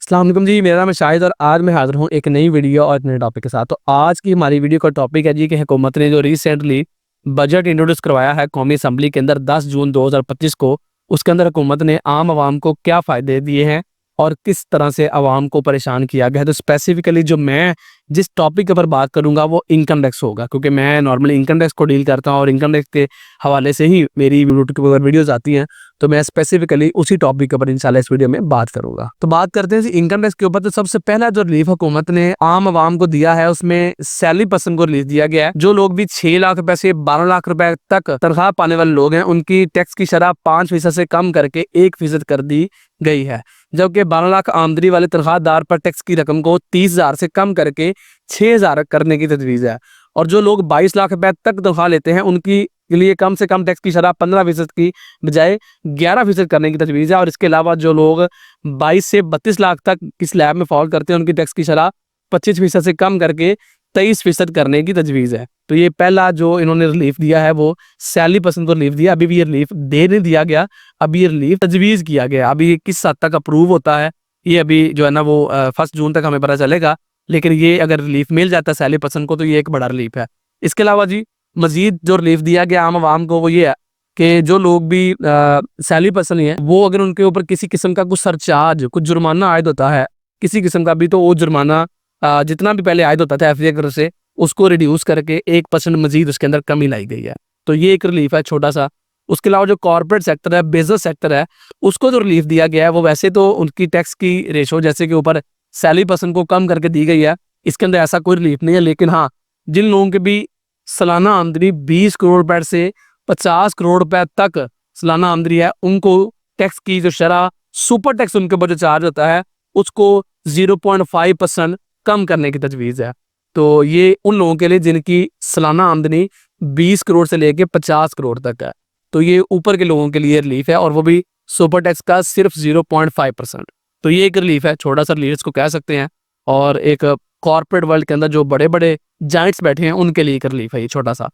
अस्सलाम वालेकुम जी, मेरा नाम है शाहिद और आज मैं हाज़िर हूँ एक नई वीडियो और एक नए टॉपिक के साथ। तो आज की हमारी वीडियो का टॉपिक है जी कि हुकूमत ने जो रिसेंटली बजट इंट्रोड्यूस करवाया है कौमी असम्बली के अंदर 10 जून 2025 को, उसके अंदर हुकूमत ने आम आवाम को क्या फ़ायदे दिए हैं और किस तरह से आवाम को परेशान किया गया है। तो स्पेसिफिकली जो मैं जिस टॉपिक के ऊपर बात करूँगा वो इनकम टैक्स होगा, क्योंकि मैं नॉर्मली इनकम टैक्स को डील करता हूँ और इनकम टैक्स के हवाले से ही मेरी यूट्यूब के ऊपर वीडियोज़ आती हैं। तो मैं स्पेसिफिकली उसी टॉपिक के ऊपर इंशाल्लाह इस वीडियो में बात करूंगा। तो बात करते हैं जी इनकम टैक्स के ऊपर। तो सबसे पहला जो रिलीफ हुकूमत ने आम आवाम को दिया है उसमें सैलरी पर्सन को रिलीफ दिया गया है। जो लोग भी 6 लाख रुपए से 12 लाख रुपए तक तनख्वाह पाने वाले लोग हैं उनकी टैक्स की शरह 5% से कम करके 1% कर दी गई है, जबकि 12 लाख आमदनी वाले तनख्वाहदार पर टैक्स की रकम को 30,000 से कम करके 6,000 करने की तजवीज़ है। और जो लोग 22 लाख रुपए तक तनख्वाह लेते हैं उनकी के लिए कम से कम टैक्स की शरह 15% की बजाय 11% करने की तजवीज़ है। और इसके अलावा जो लोग 22 से 32 लाख तक की स्लैब में फॉल करते हैं उनकी टैक्स की शरह 25% से कम करके 23% करने की तजवीज़ है। तो ये पहला जो इन्होंने रिलीफ दिया है वो सैलरी पर्सन को रिलीफ दिया। अभी भी ये रिलीफ दे नहीं दिया गया, अभी ये रिलीफ तजवीज़ किया गया। अभी ये किस हद तक अप्रूव होता है ये अभी जो है ना वो 1 जून तक हमें पता चलेगा। लेकिन ये अगर रिलीफ मिल जाता है सैलरी पर्सन को तो ये एक बड़ा रिलीफ है। इसके अलावा जी मजीद जो रिलीफ दिया गया आम आवाम को वो ये है कि जो लोग भी सैलरी पर्सन ही है वो अगर उनके ऊपर किसी किस्म का कुछ सरचार्ज कुछ जुर्माना आयद होता है किसी किस्म का भी, तो वो जुर्माना जितना भी पहले आयद होता था एफडीए से उसको रिड्यूस करके 1% मजीद उसके अंदर कमी लाई गई है। तो ये एक रिलीफ है छोटा सा। उसके अलावा जो कॉर्पोरेट सेक्टर है बिजनेस सेक्टर है उसको जो रिलीफ दिया गया है वो वैसे तो उनकी टैक्स की रेशो जैसे कि ऊपर सैलरी पर्सन को कम करके दी गई है, इसके अंदर ऐसा कोई रिलीफ नहीं है। लेकिन हाँ, जिन लोगों के भी सालाना आमदनी 20 करोड़ रुपए से 50 करोड़ रुपए तक सालाना आमदनी है उनको टैक्स की जो शरह सुपर टैक्स उनके ऊपर जो चार्ज होता है उसको 0.5% कम करने की तजवीज़ है। तो ये उन लोगों के लिए जिनकी सालाना आमदनी 20 करोड़ से लेके 50 करोड़ तक है। तो ये ऊपर के लोगों के लिए रिलीफ है और वो भी सुपर टैक्स का सिर्फ 0.5%। तो ये एक रिलीफ है, छोटा सा रिलीफ इसको कह सकते हैं। और एक कॉर्पोरेट वर्ल्ड के अंदर जो बड़े बड़े जाइंट्स बैठे हैं उनके लिए एक रिलीफ है ये छोटा सा।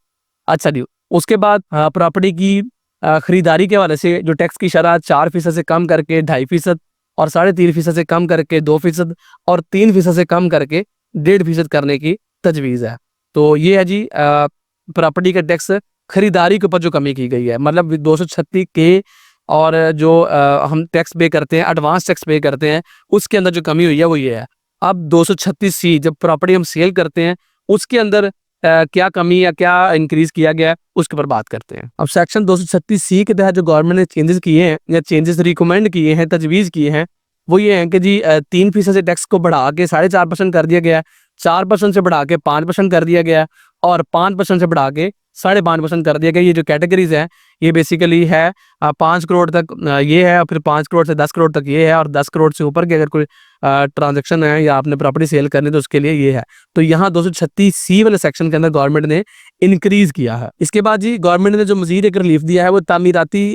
अच्छा जी, उसके बाद प्रॉपर्टी की खरीदारी के हवाले से जो टैक्स की शरह 4% से कम करके 2.5% और 3.5% से कम करके 2% और 3% से कम करके 1.5% करने की तजवीज़ है। तो ये है जी प्रॉपर्टी का टैक्स खरीदारी के ऊपर जो कमी की गई है, मतलब 236 के और जो हम टैक्स पे करते हैं एडवांस टैक्स पे करते हैं उसके अंदर जो कमी हुई है वो ये है। अब 236C जब प्रॉपर्टी हम सेल करते हैं उसके अंदर क्या कमी या क्या इंक्रीज किया गया है उसके ऊपर बात करते हैं। अब सेक्शन 236C के तहत जो गवर्नमेंट ने चेंजेस किए हैं या चेंजेस रिकमेंड किए हैं तजवीज़ किए हैं वो ये हैं कि जी 3% से टैक्स को बढ़ा के 4.5% कर दिया गया है, 4% से बढ़ा के 5% कर दिया गया है और 5% से बढ़ा के 5.5% कर दिया गया। ये जो कैटेगरीज हैं ये बेसिकली है 5 करोड़ तक ये है, फिर 5 करोड़ से 10 करोड़ तक ये है और 10 करोड़ से ऊपर की अगर कोई ट्रांजैक्शन है या आपने प्रॉपर्टी सेल करनी तो उसके लिए ये है। तो यहाँ 236C वाले सेक्शन के अंदर गवर्नमेंट ने इंक्रीज किया है। इसके बाद जी गवर्नमेंट ने जो मजीद एक रिलीफ दिया है वो तामीराती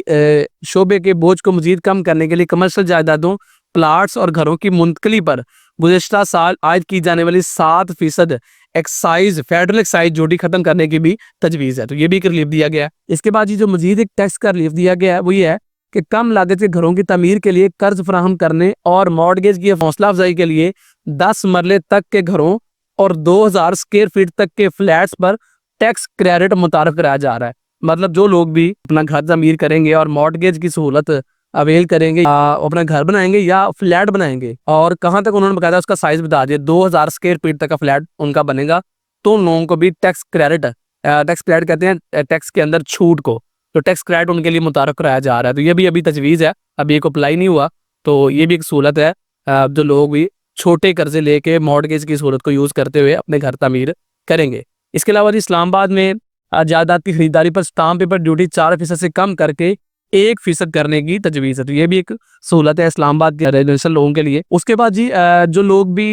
शोबे के बोझ को मजीद कम करने के लिए कमर्शियल जायदादों प्लाट्स और घरों की मुंतकली पर गुज़िश्ता साल आयद की जाने वाली 7% एक्साइज फेडरल एक्साइज ड्यूटी खत्म करने की भी तजवीज़ है। तो ये भी एक रिलीफ दिया गया है। इसके बाद ये जो मजीद एक टैक्स का रिलीफ दिया गया है वो ये है कि कम लागत के घरों की तमीर के लिए कर्ज फराहम करने और मॉर्गेज की हौसला अफजाई के लिए 10 मरले तक के घरों और 2000 स्क्वायर फीट तक के फ्लैट्स पर टैक्स क्रेडिट मुतारफ कराया जा रहा है। मतलब जो लोग भी अपना घर तमीर करेंगे और मॉर्गेज की सहूलत अवेल करेंगे अपना घर बनाएंगे या फ्लैट बनाएंगे और कहाँ तक उन्होंने बताया उसका साइज बता दिया 2000 स्क्वायर फीट तक का फ्लैट उनका बनेगा तो उन लोगों को भी टैक्स क्रेडिट कहते हैं टैक्स के अंदर छूट को, तो टैक्स क्रेडिट उनके लिए मुतारफ कराया जा रहा है। तो ये भी अभी तजवीज़ है, अभी एक अप्लाई नहीं हुआ। तो ये भी एक सहूलत है जो लोग भी छोटे कर्जे लेके मॉर्गेज की सहूलत को यूज़ करते हुए अपने घर तमीर करेंगे। इसके अलावा जी इस्लामाबाद में जायदाद की खरीदारी पर स्टाम्प पेपर ड्यूटी 4% से कम करके 1% करने की तजवीज़ है। तो ये भी एक सहूलत है इस्लामाबाद के रेजिडेंशियल लोगों के लिए। उसके बाद जी जो लोग भी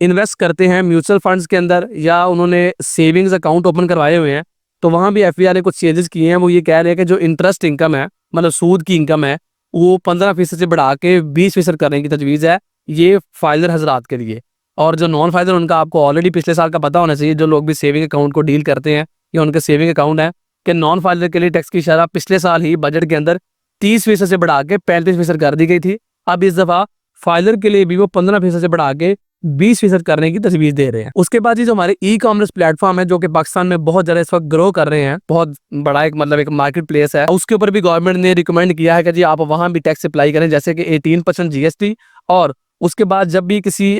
इन्वेस्ट करते हैं म्यूचुअल फंड्स के अंदर या उन्होंने सेविंग्स अकाउंट ओपन करवाए हुए हैं तो वहाँ भी एफबीआई ने कुछ चेंजेस किए हैं। वो ये कह रहे हैं कि जो इंटरेस्ट इनकम है मतलब सूद की इनकम है वो 15% से बढ़ा के 20% करने की तजवीज़ है ये फाइलर हजरात के लिए। और जो नॉन फाइलर उनका आपको ऑलरेडी पिछले साल का पता होना चाहिए, जो लोग भी सेविंग अकाउंट को डील करते हैं या उनके सेविंग अकाउंट है कि नॉन फाइलर के लिए टैक्स की शरह पिछले साल ही बजट के अंदर 30% से बढ़ा के 35% कर दी गई थी। अब इस दफ़ा फाइलर के लिए भी वो 15% से बढ़ा के 20% करने की तजवीज दे रहे हैं। उसके बाद ये जो हमारे ई कॉमर्स प्लेटफॉर्म है जो कि पाकिस्तान में बहुत ज्यादा इस वक्त ग्रो कर रहे हैं, बहुत बड़ा एक मतलब एक मार्केट प्लेस है, उसके ऊपर भी गवर्नमेंट ने रिकमेंड किया है कि जी आप वहां भी टैक्स अप्लाई करें, जैसे कि 18% जीएसटी। और उसके बाद जब भी किसी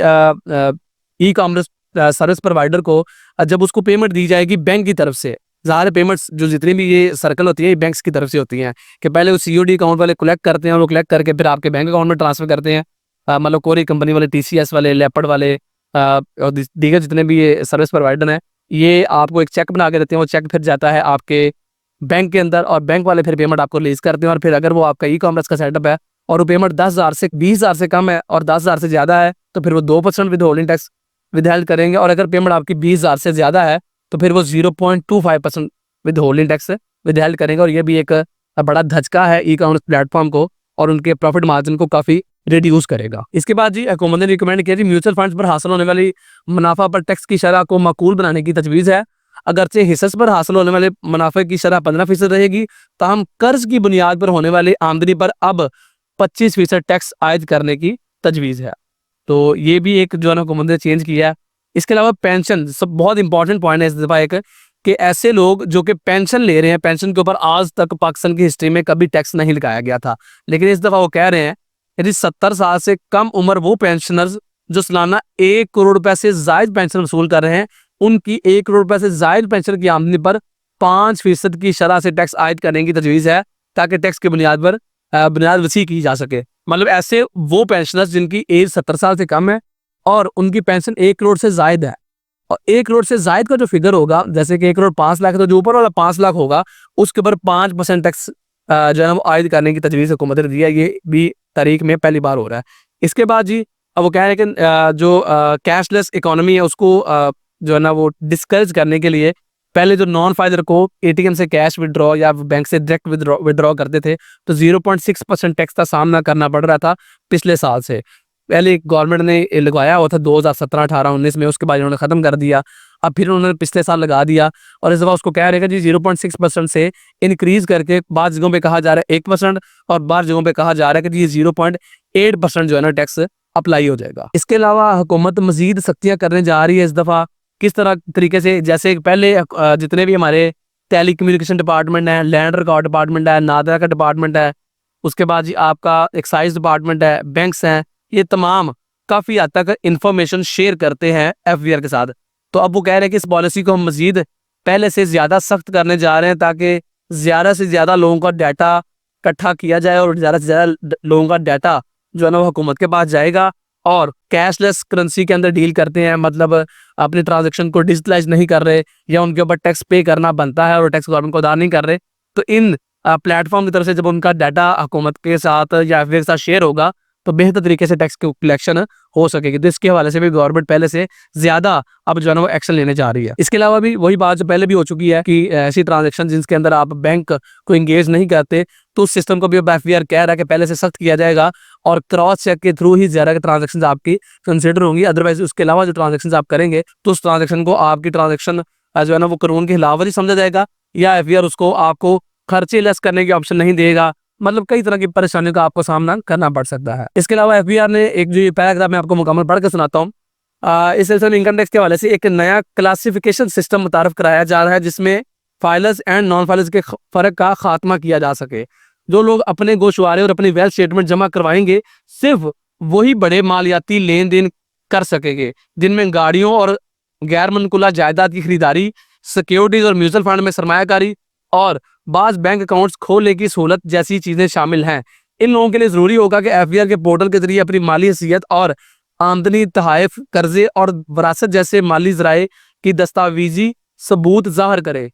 ई कॉमर्स सर्विस प्रोवाइडर को जब उसको पेमेंट दी जाएगी बैंक की तरफ से, ज़्यादा पेमेंट्स जो जितनी भी ये सर्कल होती है ये बैंक्स की तरफ से होती हैं कि पहले वो सीओडी अकाउंट वाले कलेक्ट करते हैं और वो कलेक्ट करके फिर आपके बैंक अकाउंट में ट्रांसफर करते हैं। मतलब कोई कंपनी वाले, टीसीएस वाले, लेपर्ड वाले और दीगर जितने भी ये सर्विस प्रोवाइडर हैं, ये आपको एक चेक बना के देते हैं। वो चेक फिर जाता है आपके बैंक के अंदर और बैंक वाले फिर पेमेंट आपको रिलीज करते हैं। और फिर अगर वो आपका ई कॉमर्स का सेटअप है और वो पेमेंट 10,000 से 20,000 से कम है और 10,000 से ज़्यादा है तो फिर वो 2% विद होल्डिंग टैक्स विदहेल्ड करेंगे। और अगर पेमेंट आपकी 20,000 से ज़्यादा है तो फिर वो 0.25% विद होल्डिंग टैक्स विदहेल्ड करेंगे। और ये भी एक बड़ा धचका है ई कॉमर्स प्लेटफॉर्म को और उनके प्रॉफिट मार्जिन को काफ़ी रिड्यूस करेगा। इसके बाद जी हुकूमत ने रिकमेंड किया जी म्यूचुअल फंड्स पर हासिल होने वाली मुनाफा पर टैक्स की शरह को माकूल बनाने की तजवीज़ है। अगरचे हिस्स पर हासिल होने वाले मुनाफे की शरह 15% रहेगी, ताहम कर्ज की बुनियाद पर होने वाली आमदनी पर अब 25% टैक्स आयद करने की तजवीज़ है। तो ये भी एक जो है ना हुकूमत ने चेंज किया है। इसके अलावा पेंशन सब बहुत इंपॉर्टेंट पॉइंट है इस दफ़ा एक कि ऐसे लोग जो कि पेंशन ले रहे हैं, पेंशन के ऊपर आज तक पाकिस्तान की हिस्ट्री में कभी टैक्स नहीं लगाया गया था, लेकिन इस दफ़ा वो कह रहे हैं यदि 70 साल से कम उम्र वो पेंशनर्स जो सालाना 1 करोड़ रुपए से जायद पेंशन वसूल कर रहे हैं, उनकी 1 करोड़ रुपए से जायद पेंशन की आमदनी पर 5% की शरह से टैक्स आयद करने की तजवीज़ है, ताकि टैक्स की बुनियाद पर बुनियाद वसी की जा सके। मतलब ऐसे वो पेंशनर्स जिनकी एज 70 साल से कम है और उनकी पेंशन 1 करोड़ से जायद है, और 1 करोड़ से जायद का जो फिगर होगा, जैसे कि 1 करोड़ 5 लाख है तो जो ऊपर वाला 5 लाख होगा उसके ऊपर 5% टैक्स जो है ना वो आयद करने की तजवीज़ हुकूमत ने दी है। ये भी तारीख में पहली बार हो रहा है। इसके बाद जी अब वो कह रहे हैं कि जो कैशलेस इकोनॉमी है उसको जो है ना वो डिस्करेज करने के लिए पहले जो नॉन फाइलर को एटीएम से कैश विड्रॉ या बैंक से डायरेक्ट विड्रॉ करते थे तो 0.6% टैक्स का सामना करना पड़ रहा था पिछले साल से। पहले गवर्नमेंट ने लगाया हुआ था 2017, 18, 19 में, उसके बाद इन्होंने ख़त्म कर दिया। अब फिर उन्होंने पिछले साल लगा दिया और इस दफ़ा उसको कह रहे हैं कि जी 0.6% से इंक्रीज़ करके बाद जगहों पे कहा जा रहा है 1% और बाद जगहों पे कहा जा रहा है कि जी 0.8% जो है ना टैक्स अप्लाई हो जाएगा। इसके अलावा हुकूमत मजीद सख्तियाँ करने जा रही है इस दफ़ा। किस तरह तरीके से, जैसे पहले जितने भी हमारे टेली कम्युनिकेशन डिपार्टमेंट है, लैंड रिकॉर्ड डिपार्टमेंट है, नादरा का डिपार्टमेंट है, उसके बाद जी आपका एक्साइज डिपार्टमेंट है, बैंक्स हैं, ये तमाम काफ़ी हद तक इंफॉर्मेशन शेयर करते हैं एफबीआर के साथ। तो अब वो कह रहे हैं कि इस पॉलिसी को हम मजीद पहले से ज़्यादा सख्त करने जा रहे हैं ताकि ज़्यादा से ज़्यादा लोगों का डाटा इकट्ठा किया जाए और ज़्यादा से ज़्यादा लोगों का डाटा जो है ना वो हुकूमत के पास जाएगा। और कैशलेस करेंसी के अंदर डील करते हैं, मतलब अपने ट्रांजेक्शन को डिजिटलाइज नहीं कर रहे या उनके ऊपर टैक्स पे करना बनता है और टैक्स गवर्नमेंट को अदा नहीं कर रहे, तो इन प्लेटफॉर्म की तरफ से जब उनका डाटा हुकूमत के साथ या एफबीआई के साथ शेयर होगा तो बेहतर तरीके से टैक्स की कलेक्शन हो सकेगी। तो इसके हवाले से भी गवर्नमेंट पहले से ज़्यादा अब जो है ना वो एक्शन लेने जा रही है। इसके अलावा भी वही बात जो पहले भी हो चुकी है कि ऐसी ट्रांजेक्शन जिसके अंदर आप बैंक को इंगेज नहीं करते तो उस सिस्टम को भी अब एफबीआर कह रहा है कि पहले से सख्त किया जाएगा और क्रॉस चेक के थ्रू ही ज़्यादा ट्रांजेक्शन आपकी कंसिडर होंगी। अदरवाइज उसके अलावा जो ट्रांजेक्शन आप करेंगे तो उस ट्रांजेक्शन को आपकी ट्रांजेक्शन जो है ना वो कानून के खिलाफ ही समझा जाएगा या एफबीआर उसको आपको खर्चे लेस करने की ऑप्शन नहीं देगा। मतलब कई तरह की परेशानियों का आपको सामना करना पड़ सकता है। इसके अलावा एफबीआर ने एक जो पैराग्राफ मैं आपको मुकम्मल पढ़ के सुनाता हूँ। इस सिलसिले में इनकम टैक्स के हवाले से एक नया क्लासिफिकेशन सिस्टम मुतारफ कराया जा रहा है जिसमें फाइलर्स एंड नॉन फाइलर्स के फ़र्क का खात्मा किया जा सके। जो लोग अपने गोशवारे और अपनी वेल्थ स्टेटमेंट जमा करवाएंगे सिर्फ वही बड़े मालियाती लेन देन कर सकेंगे जिनमें गाड़ियों और गैर मनकुला जायदाद की खरीदारी, सिक्योरिटीज और म्यूचुअल फंड में सरमायाकारी और बाज़ बैंक अकाउंट्स खोलने की सहूलत जैसी चीज़ें शामिल हैं। इन लोगों के लिए ज़रूरी होगा कि एफबीआर के पोर्टल के जरिए अपनी माली हैसियत और आमदनी, तहाइफ, कर्जे और वरासत जैसे माली ज़राए की दस्तावेजी सबूत ज़ाहिर करे।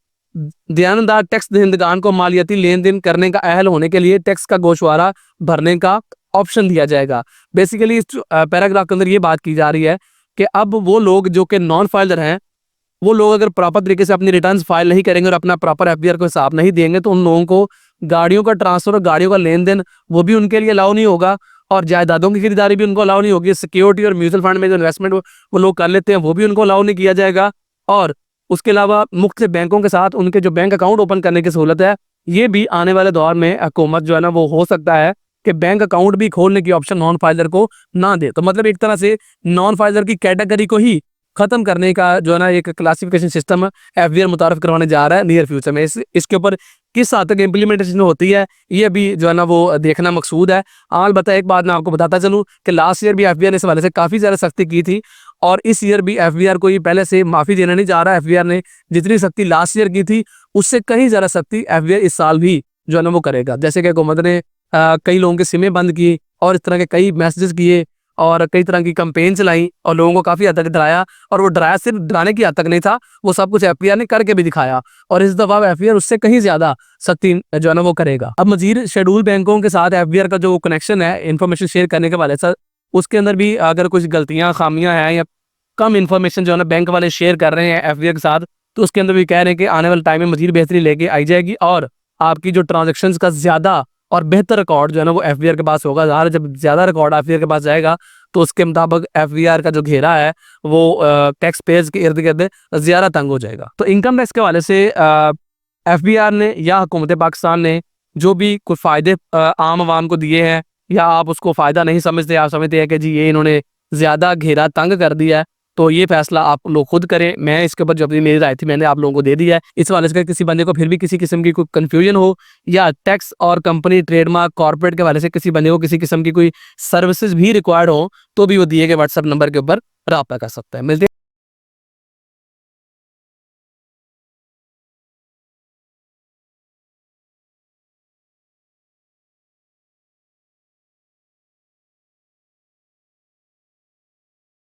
दयानदार टैक्स दहिंदगान को मालियाती लेन देन करने का अहल होने के लिए टैक्स का गोशवारा भरने का ऑप्शन दिया जाएगा। बेसिकली इस पैराग्राफ के अंदर ये बात की जा रही है कि अब वो लोग जो कि नॉन फाइलर हैं वो लोग अगर प्रॉपर तरीके से अपनी रिटर्न्स फाइल नहीं करेंगे और अपना प्रॉपर एफबीआर को हिसाब नहीं देंगे तो उन लोगों को गाड़ियों का ट्रांसफर और गाड़ियों का लेन देन वो भी उनके लिए अलाउ नहीं होगा और जायदादों की खरीदारी भी उनको अलाउ नहीं होगी। सिक्योरिटी और म्यूचुअल फंड में जो इन्वेस्टमेंट वो लोग कर लेते हैं वो भी उनको अलाउ नहीं किया जाएगा। और उसके अलावा मुख्तलिफ बैंकों के साथ उनके जो बैंक अकाउंट ओपन करने की सहूलत है ये भी आने वाले दौर में हुकूमत जो है ना वो हो सकता है कि बैंक अकाउंट भी खोलने की ऑप्शन नॉन फाइलर को ना दे। तो मतलब एक तरह से नॉन फाइलर की कैटेगरी को ही खत्म करने का जो है ना एक क्लासिफिकेशन सिस्टम एफबीआर मुतारफ करवाने जा रहा है नियर फ्यूचर में। इसके ऊपर किस हद तक इम्प्लीमेंटेशन होती है ये भी जो है ना वो देखना मकसूद है। अलबत्ता एक बात मैं आपको बताता चलूँ कि लास्ट ईयर भी एफबीआर ने इस हवाले से काफ़ी ज़्यादा सख्ती की थी और इस ईयर भी एफबीआर को ये पहले से माफ़ी देना नहीं जा रहा। एफबीआर ने जितनी सख्ती लास्ट ईयर की थी उससे कहीं ज़्यादा सख्ती एफबीआर इस साल भी जो है ना वो करेगा। जैसे कि हुकूमत ने कई लोगों के सिमें बंद की और इस तरह के कई मैसेजेस किए और कई तरह की कैंपेन चलाई और लोगों को काफ़ी हद तक डराया, और वो डराया सिर्फ डराने की हद तक नहीं था, वो सब कुछ एफबीआर ने करके भी दिखाया और इस दफ़ा एफबीआर उससे कहीं ज़्यादा सख्ती जो है ना वो करेगा। अब मजीद शेड्यूल बैंकों के साथ एफबीआर का जो कनेक्शन है इन्फॉर्मेशन शेयर करने के वाले से, उसके अंदर भी अगर कुछ गलतियाँ खामियाँ हैं या कम इन्फॉर्मेशन जो है ना बैंक वाले शेयर कर रहे हैं एफबीआर के साथ, तो उसके अंदर भी कह रहे हैं कि आने वाले टाइम में मजीद बेहतरी लेके आई जाएगी और आपकी जो ट्रांजेक्शन का ज़्यादा और बेहतर रिकॉर्ड जो है ना वो एफबीआर के पास होगा। ज़्यादा जब ज़्यादा रिकॉर्ड एफबीआर के पास जाएगा तो उसके मुताबिक एफबीआर का जो घेरा है वो टैक्स पेयर्स के इर्द गिर्द ज़्यादा तंग हो जाएगा। तो इनकम टैक्स के हवाले से एफबीआर ने या हुकूमत पाकिस्तान ने जो भी कुछ फ़ायदे आम आवाम को दिए हैं या आप उसको फ़ायदा नहीं समझते, आप समझते हैं कि जी ये इन्होंने ज़्यादा घेरा तंग कर दिया है, तो ये फैसला आप लोग खुद करें। मैं इसके ऊपर जो अपनी मेरी राय थी मैंने आप लोगों को दे दी है। इस हवाले से किसी बंदे को फिर भी किसी किस्म की कोई कन्फ्यूजन हो या टैक्स और कंपनी ट्रेडमार्क कॉर्पोरेट के हवाले से किसी बंदे को किसी किस्म की कोई सर्विसेज भी रिक्वायर्ड हो तो भी वो दिए गए व्हाट्सएप नंबर के ऊपर रब्ता कर सकता है। मिलते